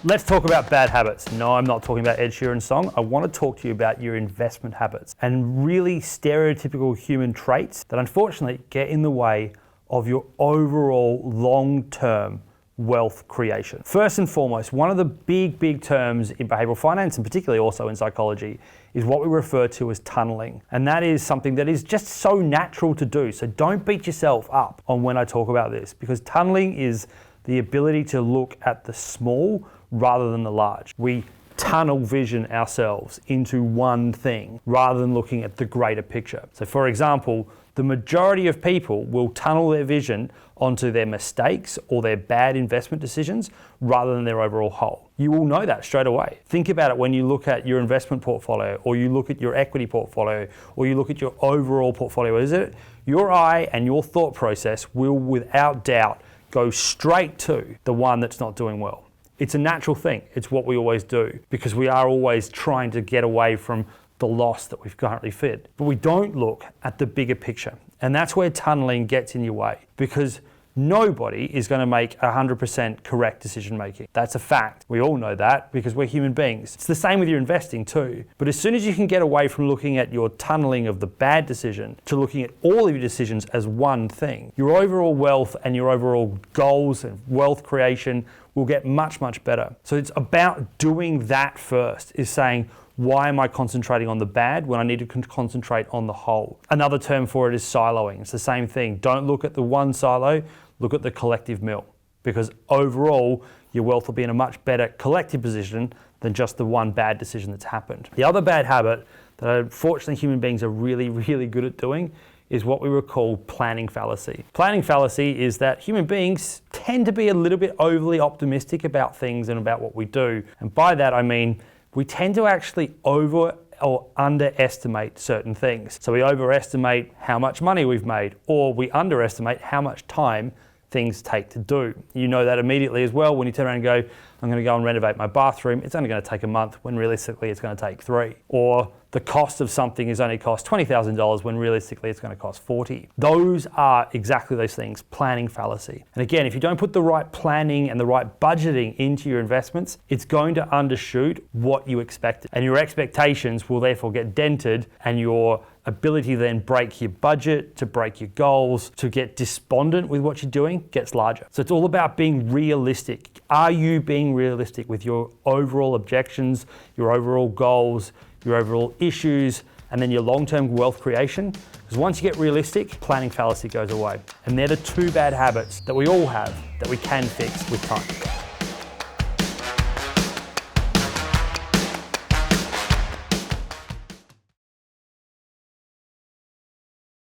Let's talk about bad habits. No, I'm not talking about Ed Sheeran's song. I want to talk to you about your investment habits and really stereotypical human traits that unfortunately get in the way of your overall long-term wealth creation. First and foremost, one of the big terms in behavioral finance, and particularly also in psychology, is what we refer to as tunneling. And that is something that is just so natural to do. So don't beat yourself up on when I talk about this, because tunneling is the ability to look at the small rather than the large. We tunnel vision ourselves into one thing rather than looking at the greater picture. So for example, the majority of people will tunnel their vision onto their mistakes or their bad investment decisions rather than their overall whole. You will know that straight away. Think about it when you look at your investment portfolio, or you look at your equity portfolio, or you look at your overall portfolio. Is it your eye and your thought process will without doubt go straight to the one that's not doing well. It's a natural thing. It's what we always do because we are always trying to get away from the loss that we've currently fed. But we don't look at the bigger picture. And that's where tunneling gets in your way, because nobody is going to make 100% correct decision making. That's a fact. We all know that because we're human beings. It's the same with your investing too. But as soon as you can get away from looking at your tunneling of the bad decision to looking at all of your decisions as one thing, your overall wealth and your overall goals and wealth creation will get much better. So it's about doing that first, is saying, why am I concentrating on the bad when I need to concentrate on the whole? Another term for it is siloing. It's the same thing. Don't look at the one silo, look at the collective mill, because overall your wealth will be in a much better collective position than just the one bad decision that's happened. The other bad habit that unfortunately human beings are really good at doing is what we would call planning fallacy. Planning fallacy is that human beings tend to be a little bit overly optimistic about things and about what we do. And by that I mean we tend to actually over or underestimate certain things. So we overestimate how much money we've made, or we underestimate how much time things take to do. You know that immediately as well when you turn around and go, I'm going to go and renovate my bathroom. It's only going to take a month when realistically it's going to take 3. Or the cost of something is only cost $20,000 when realistically it's going to cost 40. Those are exactly those things, planning fallacy. And again, if you don't put the right planning and the right budgeting into your investments, it's going to undershoot what you expected. And your expectations will therefore get dented, and your ability to then break your budget, to break your goals, to get despondent with what you're doing gets larger. So it's all about being realistic. Are you being realistic with your overall objections, your overall goals, your overall issues, and then your long-term wealth creation? Because once you get realistic, planning fallacy goes away. And they're the 2 bad habits that we all have that we can fix with time.